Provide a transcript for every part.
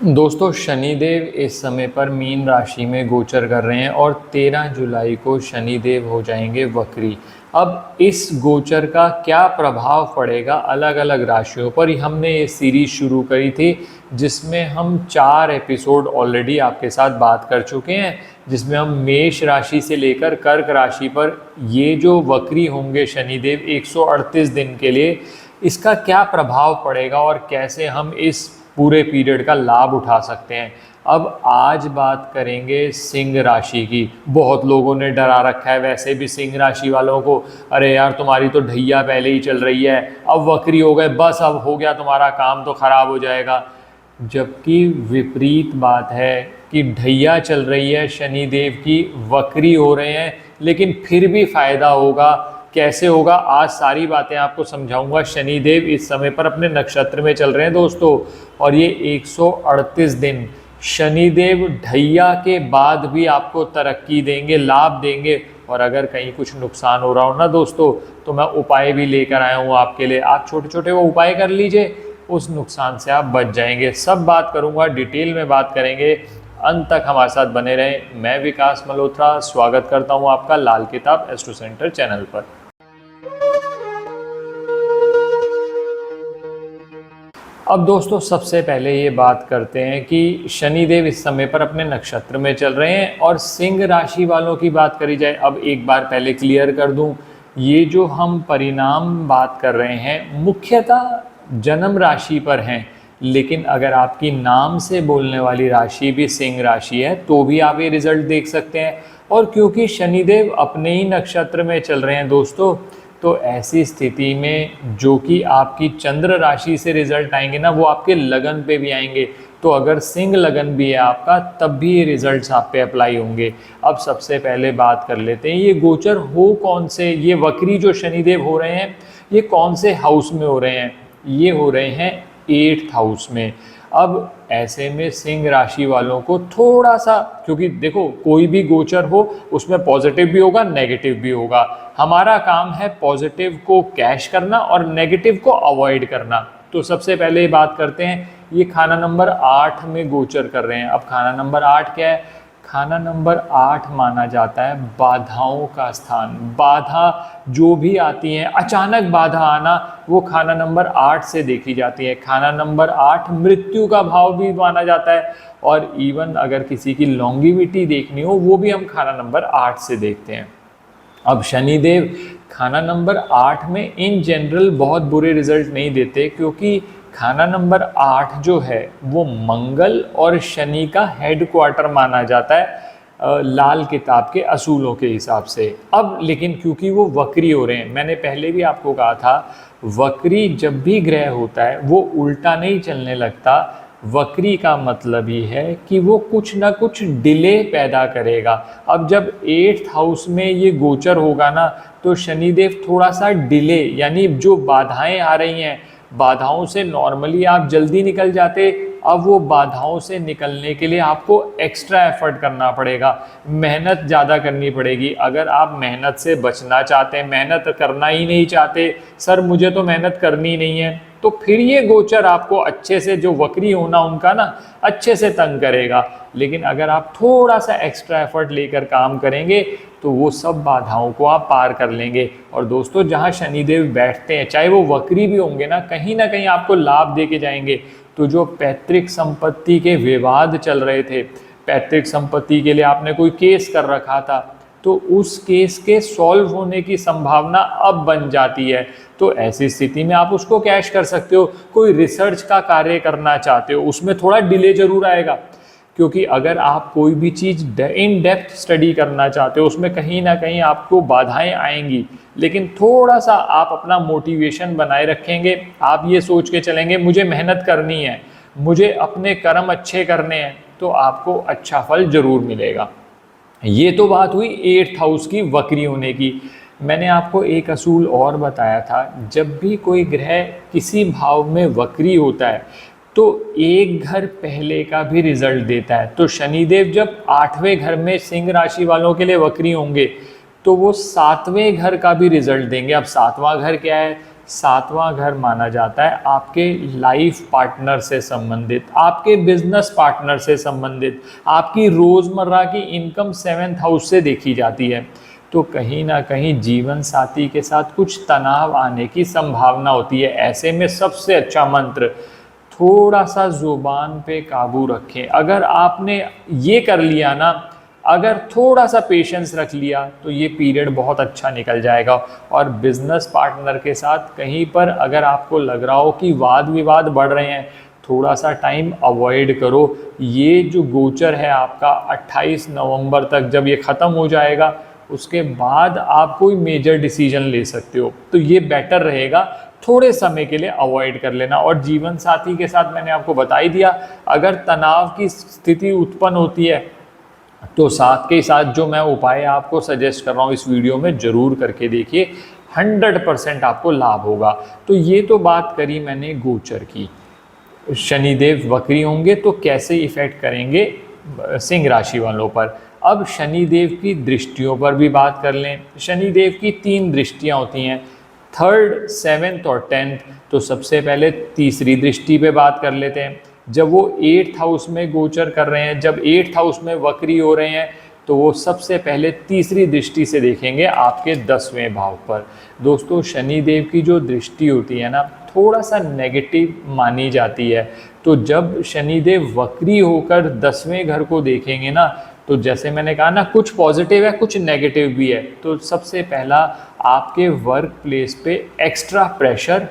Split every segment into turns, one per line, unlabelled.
दोस्तों शनिदेव इस समय पर मीन राशि में गोचर कर रहे हैं और 13 जुलाई को शनिदेव हो जाएंगे वक्री। अब इस गोचर का क्या प्रभाव पड़ेगा अलग अलग राशियों पर, हमने ये सीरीज शुरू करी थी जिसमें हम 4 एपिसोड ऑलरेडी आपके साथ बात कर चुके हैं, जिसमें हम मेष राशि से लेकर कर्क राशि पर ये जो वक्री होंगे शनिदेव 138 दिन के लिए, इसका क्या प्रभाव पड़ेगा और कैसे हम इस पूरे पीरियड का लाभ उठा सकते हैं। अब आज बात करेंगे सिंह राशि की। बहुत लोगों ने डरा रखा है वैसे भी सिंह राशि वालों को, अरे यार तुम्हारी तो ढैया पहले ही चल रही है, अब वक्री हो गए, बस अब हो गया तुम्हारा काम तो खराब हो जाएगा। जबकि विपरीत बात है कि ढैया चल रही है शनिदेव की, वक्री हो रहे हैं, लेकिन फिर भी फायदा होगा। कैसे होगा आज सारी बातें आपको समझाऊंगा। शनिदेव इस समय पर अपने नक्षत्र में चल रहे हैं दोस्तों, और ये 138 दिन शनिदेव ढैया के बाद भी आपको तरक्की देंगे, लाभ देंगे। और अगर कहीं कुछ नुकसान हो रहा हो ना दोस्तों, तो मैं उपाय भी लेकर आया हूँ आपके लिए। आप छोटे छोटे वो उपाय कर लीजिए, उस नुकसान से आप बच जाएंगे। सब बात करूँगा, डिटेल में बात करेंगे, अंत तक हमारे साथ बने रहें। मैं विकास मल्होत्रा स्वागत करता हूँ आपका लाल किताब एस्ट्रो सेंटर चैनल पर। अब दोस्तों सबसे पहले ये बात करते हैं कि शनिदेव इस समय पर अपने नक्षत्र में चल रहे हैं और सिंह राशि वालों की बात करी जाए। अब एक बार पहले क्लियर कर दूं, ये जो हम परिणाम बात कर रहे हैं मुख्यतः जन्म राशि पर हैं, लेकिन अगर आपकी नाम से बोलने वाली राशि भी सिंह राशि है तो भी आप ये रिजल्ट देख सकते हैं। और क्योंकि शनिदेव अपने ही नक्षत्र में चल रहे हैं दोस्तों, तो ऐसी स्थिति में जो कि आपकी चंद्र राशि से रिजल्ट आएंगे ना, वो आपके लगन पे भी आएंगे। तो अगर सिंह लगन भी है आपका, तब भी ये रिजल्ट्स आप पे अप्लाई होंगे। अब सबसे पहले बात कर लेते हैं ये गोचर हो कौन से, ये वक्री जो शनिदेव हो रहे हैं ये कौन से हाउस में हो रहे हैं। ये हो रहे हैं 8th हाउस में। अब ऐसे में सिंह राशि वालों को थोड़ा सा, क्योंकि देखो कोई भी गोचर हो उसमें पॉजिटिव भी होगा नेगेटिव भी होगा, हमारा काम है पॉजिटिव को कैश करना और नेगेटिव को अवॉइड करना। तो सबसे पहले बात करते हैं, ये खाना नंबर 8 में गोचर कर रहे हैं। अब खाना नंबर 8 क्या है? खाना नंबर 8 माना जाता है बाधाओं का स्थान। बाधा जो भी आती हैं, अचानक बाधा आना, वो खाना नंबर 8 से देखी जाती है। खाना नंबर 8 मृत्यु का भाव भी माना जाता है, और इवन अगर किसी की लॉन्गिविटी देखनी हो वो भी हम खाना नंबर 8 से देखते हैं। अब शनिदेव खाना नंबर 8 में इन जनरल बहुत बुरे रिजल्ट नहीं देते, क्योंकि खाना नंबर 8 जो है वो मंगल और शनि का हेडक्वार्टर माना जाता है लाल किताब के असूलों के हिसाब से। अब लेकिन क्योंकि वो वक्री हो रहे हैं, मैंने पहले भी आपको कहा था वक्री जब भी ग्रह होता है वो उल्टा नहीं चलने लगता। वक्री का मतलब ही है कि वो कुछ ना कुछ डिले पैदा करेगा। अब जब 8th हाउस में ये गोचर होगा ना, तो शनिदेव थोड़ा सा डिले, यानी जो बाधाएं आ रही हैं, बाधाओं से नॉर्मली आप जल्दी निकल जाते, अब वो बाधाओं से निकलने के लिए आपको एक्स्ट्रा एफर्ट करना पड़ेगा, मेहनत ज़्यादा करनी पड़ेगी। अगर आप मेहनत से बचना चाहते हैं, मेहनत करना ही नहीं चाहते, सर मुझे तो मेहनत करनी नहीं है, तो फिर ये गोचर आपको अच्छे से, जो वक्री होना उनका ना, अच्छे से तंग करेगा। लेकिन अगर आप थोड़ा सा एक्स्ट्रा एफर्ट लेकर काम करेंगे तो वो सब बाधाओं को आप पार कर लेंगे। और दोस्तों जहाँ शनिदेव बैठते हैं, चाहे वो वक्री भी होंगे ना कहीं आपको लाभ दे के जाएंगे। तो जो पैतृक संपत्ति के विवाद चल रहे थे, पैतृक संपत्ति के लिए आपने कोई केस कर रखा था, तो उस केस के सॉल्व होने की संभावना अब बन जाती है। तो ऐसी स्थिति में आप उसको कैश कर सकते हो। कोई रिसर्च का कार्य करना चाहते हो, उसमें थोड़ा डिले जरूर आएगा, क्योंकि अगर आप कोई भी चीज़ इन डेप्थ स्टडी करना चाहते हो उसमें कहीं ना कहीं आपको बाधाएं आएंगी। लेकिन थोड़ा सा आप अपना मोटिवेशन बनाए रखेंगे, आप ये सोच के चलेंगे मुझे मेहनत करनी है, मुझे अपने कर्म अच्छे करने हैं, तो आपको अच्छा फल जरूर मिलेगा। ये तो बात हुई 8th हाउस की वक्री होने की। मैंने आपको एक असूल और बताया था, जब भी कोई ग्रह किसी भाव में वक्री होता है तो एक घर पहले का भी रिजल्ट देता है। तो शनिदेव जब 8वें घर में सिंह राशि वालों के लिए वक्री होंगे तो वो 7वें घर का भी रिजल्ट देंगे। अब 7वां घर क्या है? सातवां घर माना जाता है आपके लाइफ पार्टनर से संबंधित, आपके बिजनेस पार्टनर से संबंधित, आपकी रोज़मर्रा की इनकम 7th हाउस से देखी जाती है। तो कहीं ना कहीं जीवन साथी के साथ कुछ तनाव आने की संभावना होती है। ऐसे में सबसे अच्छा मंत्र, थोड़ा सा ज़ुबान पे काबू रखें। अगर आपने ये कर लिया ना, अगर थोड़ा सा पेशेंस रख लिया तो ये पीरियड बहुत अच्छा निकल जाएगा। और बिजनेस पार्टनर के साथ कहीं पर अगर आपको लग रहा हो कि वाद विवाद बढ़ रहे हैं, थोड़ा सा टाइम अवॉइड करो। ये जो गोचर है आपका 28 नवंबर तक जब ये ख़त्म हो जाएगा, उसके बाद आप कोई मेजर डिसीजन ले सकते हो। तो ये बेटर रहेगा थोड़े समय के लिए अवॉइड कर लेना। और जीवन साथी के साथ मैंने आपको बता ही दिया, अगर तनाव की स्थिति उत्पन्न होती है तो साथ के साथ जो मैं उपाय आपको सजेस्ट कर रहा हूँ इस वीडियो में ज़रूर करके देखिए, 100% आपको लाभ होगा। तो ये तो बात करी मैंने गोचर की। शनिदेव वक्री होंगे तो कैसे इफेक्ट करेंगे सिंह राशि वालों पर। अब शनिदेव की दृष्टियों पर भी बात कर लें। शनिदेव की 3 दृष्टियाँ होती हैं, 3rd, 7th और 10th। तो सबसे पहले तीसरी दृष्टि पे बात कर लेते हैं। जब वो 8th हाउस में गोचर कर रहे हैं, जब 8th हाउस में वक्री हो रहे हैं, तो वो सबसे पहले तीसरी दृष्टि से देखेंगे आपके 10वें भाव पर। दोस्तों शनिदेव की जो दृष्टि होती है ना, थोड़ा सा नेगेटिव मानी जाती है। तो जब शनिदेव वक्री होकर 10वें घर को देखेंगे ना, तो जैसे मैंने कहा ना, कुछ पॉजिटिव है कुछ नेगेटिव भी है। तो सबसे पहला आपके वर्क प्लेस पे एक्स्ट्रा प्रेशर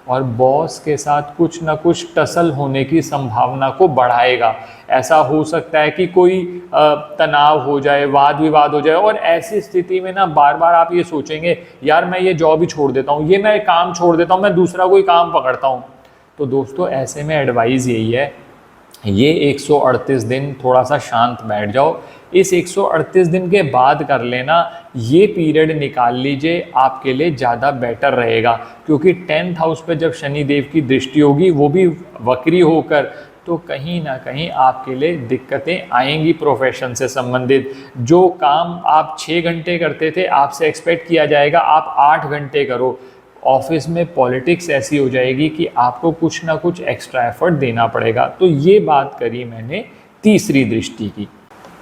और बॉस के साथ कुछ ना कुछ टसल होने की संभावना को बढ़ाएगा। ऐसा हो सकता है कि कोई तनाव हो जाए, वाद विवाद हो जाए, और ऐसी स्थिति में ना बार बार आप ये सोचेंगे यार मैं ये जॉब ही छोड़ देता हूँ, ये मैं काम छोड़ देता हूँ, मैं दूसरा कोई काम पकड़ता हूँ। तो दोस्तों ऐसे में एडवाइस यही है, ये 138 दिन थोड़ा सा शांत बैठ जाओ। इस 138 दिन के बाद कर लेना, ये पीरियड निकाल लीजिए, आपके लिए ज़्यादा बेटर रहेगा। क्योंकि 10th हाउस पे जब शनिदेव की दृष्टि होगी, वो भी वक्री होकर, तो कहीं ना कहीं आपके लिए दिक्कतें आएंगी प्रोफेशन से संबंधित। जो काम आप 6 घंटे करते थे, आपसे एक्सपेक्ट किया जाएगा आप 8 घंटे करो। ऑफिस में पॉलिटिक्स ऐसी हो जाएगी कि आपको कुछ ना कुछ एक्स्ट्रा एफर्ट देना पड़ेगा। तो ये बात करी मैंने तीसरी दृष्टि की।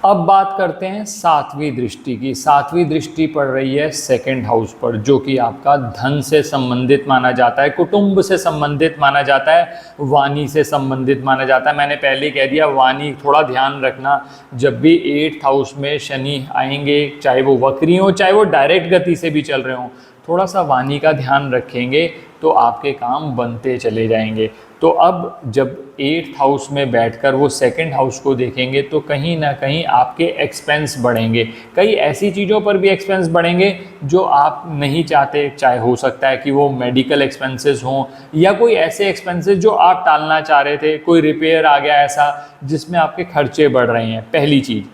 अब बात करते हैं 7वीं दृष्टि की। 7वीं दृष्टि पड़ रही है 2nd हाउस पर, जो कि आपका धन से संबंधित माना जाता है, कुटुंब से संबंधित माना जाता है, वाणी से संबंधित माना जाता है। मैंने पहले कह दिया, वाणी थोड़ा ध्यान रखना। जब भी 8th हाउस में शनि आएंगे, चाहे वो वक्री हो चाहे वो डायरेक्ट गति से भी चल रहे हों, थोड़ा सा वाणी का ध्यान रखेंगे तो आपके काम बनते चले जाएंगे। तो अब जब 8th हाउस में बैठकर वो 2nd हाउस को देखेंगे, तो कहीं ना कहीं आपके एक्सपेंस बढ़ेंगे। कई ऐसी चीज़ों पर भी एक्सपेंस बढ़ेंगे जो आप नहीं चाहते, चाहे हो सकता है कि वो मेडिकल एक्सपेंसेस हों या कोई ऐसे एक्सपेंसेस जो आप टालना चाह रहे थे, कोई रिपेयर आ गया ऐसा जिसमें आपके खर्चे बढ़ रहे हैं, पहली चीज़।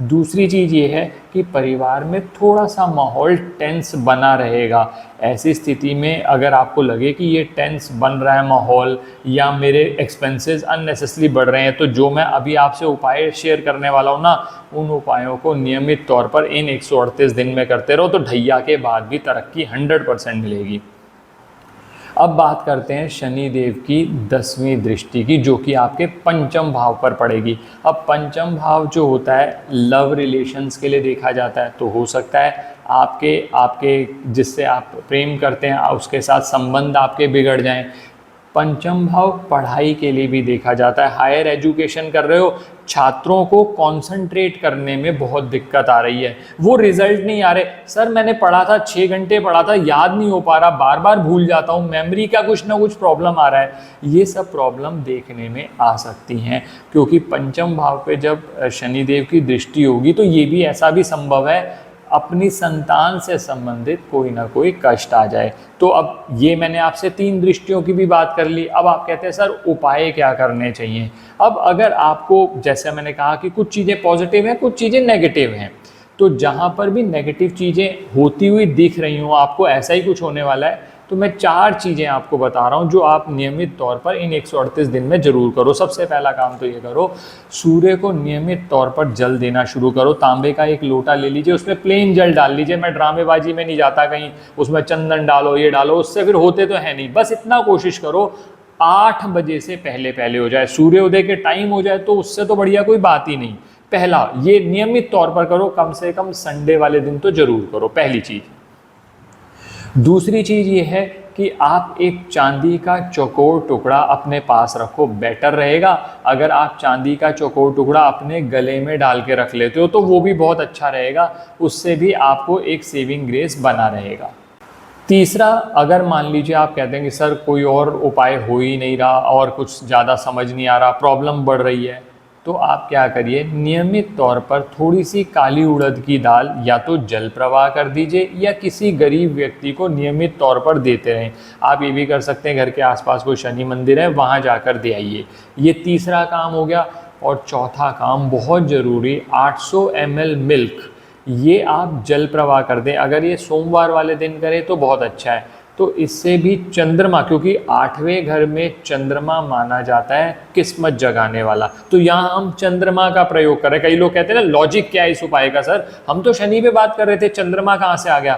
दूसरी चीज़ ये है कि परिवार में थोड़ा सा माहौल टेंस बना रहेगा। ऐसी स्थिति में अगर आपको लगे कि ये टेंस बन रहा है माहौल, या मेरे एक्सपेंसेस अननेसेसरी बढ़ रहे हैं, तो जो मैं अभी आपसे उपाय शेयर करने वाला हूँ ना, उन उपायों को नियमित तौर पर इन 138 दिन में करते रहो, तो ढैया के बाद भी तरक्की 100% मिलेगी। अब बात करते हैं शनिदेव की 10वीं दृष्टि की, जो कि आपके 5म भाव पर पड़ेगी। अब 5म भाव जो होता है लव रिलेशंस के लिए देखा जाता है। तो हो सकता है आपके जिससे आप प्रेम करते हैं उसके साथ संबंध आपके बिगड़ जाएं। 5म भाव पढ़ाई के लिए भी देखा जाता है। हायर एजुकेशन कर रहे हो, छात्रों को कंसंट्रेट करने में बहुत दिक्कत आ रही है, वो रिजल्ट नहीं आ रहे। सर मैंने पढ़ा था, 6 घंटे पढ़ा था, याद नहीं हो पा रहा, बार बार भूल जाता हूँ, मेमोरी का कुछ ना कुछ प्रॉब्लम आ रहा है। ये सब प्रॉब्लम देखने में आ सकती हैं, क्योंकि 5म भाव पे जब शनिदेव की दृष्टि होगी, तो ये भी ऐसा भी संभव है अपनी संतान से संबंधित कोई ना कोई कष्ट आ जाए। तो अब ये मैंने आपसे 3 दृष्टियों की भी बात कर ली। अब आप कहते हैं सर उपाय क्या करने चाहिए। अब अगर आपको, जैसे मैंने कहा कि कुछ चीज़ें पॉजिटिव हैं कुछ चीज़ें नेगेटिव हैं, तो जहाँ पर भी नेगेटिव चीज़ें होती हुई दिख रही हों, आपको ऐसा ही कुछ होने वाला है, तो मैं 4 चीज़ें आपको बता रहा हूँ जो आप नियमित तौर पर इन 138 दिन में ज़रूर करो। सबसे पहला काम तो ये करो, सूर्य को नियमित तौर पर जल देना शुरू करो। तांबे का एक लोटा ले लीजिए, उसमें प्लेन जल डाल लीजिए। मैं ड्रामेबाजी में नहीं जाता कहीं उसमें चंदन डालो ये डालो, उससे फिर होते तो है नहीं। बस इतना कोशिश करो 8 बजे से पहले पहले हो जाए, सूर्योदय के टाइम हो जाए तो उससे तो बढ़िया कोई बात ही नहीं। पहला ये नियमित तौर पर करो, कम से कम संडे वाले दिन तो जरूर करो, पहली चीज। दूसरी चीज ये है कि आप एक चांदी का चौकोर टुकड़ा अपने पास रखो, बेटर रहेगा। अगर आप चांदी का चौकोर टुकड़ा अपने गले में डाल के रख लेते हो तो वो भी बहुत अच्छा रहेगा, उससे भी आपको एक सेविंग ग्रेस बना रहेगा। तीसरा, अगर मान लीजिए आप कहते हैं कि सर कोई और उपाय हो ही नहीं रहा और कुछ ज़्यादा समझ नहीं आ रहा, प्रॉब्लम बढ़ रही है, तो आप क्या करिए, नियमित तौर पर थोड़ी सी काली उड़द की दाल या तो जल प्रवाह कर दीजिए या किसी गरीब व्यक्ति को नियमित तौर पर देते रहें। आप ये भी कर सकते हैं, घर के आसपास कोई शनि मंदिर है वहाँ जाकर दे आइए। ये तीसरा काम हो गया। और चौथा काम बहुत ज़रूरी, 800 ml मिल्क ये आप जल प्रवाह कर दें। अगर ये सोमवार वाले दिन करें तो बहुत अच्छा है। तो इससे भी चंद्रमा, क्योंकि 8वें घर में चंद्रमा माना जाता है किस्मत जगाने वाला, तो यहाँ हम चंद्रमा का प्रयोग करें। कई लोग कहते हैं ना लॉजिक क्या है इस उपाय का, सर हम तो शनि पे बात कर रहे थे, चंद्रमा कहाँ से आ गया?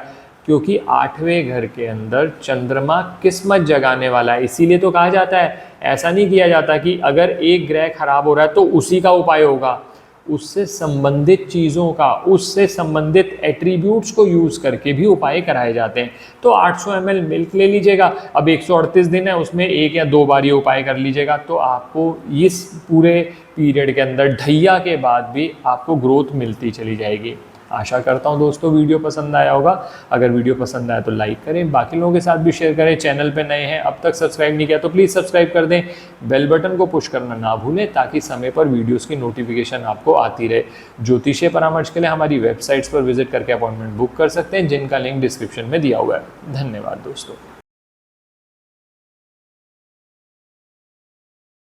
क्योंकि 8वें घर के अंदर चंद्रमा किस्मत जगाने वाला है, इसीलिए तो कहा जाता है। ऐसा नहीं किया जाता कि अगर एक ग्रह खराब हो रहा है तो उसी का उपाय होगा, उससे संबंधित चीज़ों का, उससे संबंधित एट्रीब्यूट्स को यूज़ करके भी उपाय कराए जाते हैं। तो 800 ml मिल्क ले लीजिएगा। अब 138 दिन है, उसमें 1 या 2 बार ये उपाय कर लीजिएगा, तो आपको इस पूरे पीरियड के अंदर ढैया के बाद भी आपको ग्रोथ मिलती चली जाएगी। आशा करता हूँ दोस्तों वीडियो पसंद आया होगा। अगर वीडियो पसंद आया तो लाइक करें, बाकी लोगों के साथ भी शेयर करें। चैनल पे नए हैं, अब तक सब्सक्राइब नहीं किया तो प्लीज़ सब्सक्राइब कर दें। बेल बटन को पुश करना ना भूलें ताकि समय पर वीडियोस की नोटिफिकेशन आपको आती रहे। ज्योतिषीय परामर्श के लिए हमारी वेबसाइट्स पर विजिट करके अपॉइंटमेंट बुक कर सकते हैं, जिनका लिंक डिस्क्रिप्शन में दिया हुआ है। धन्यवाद दोस्तों।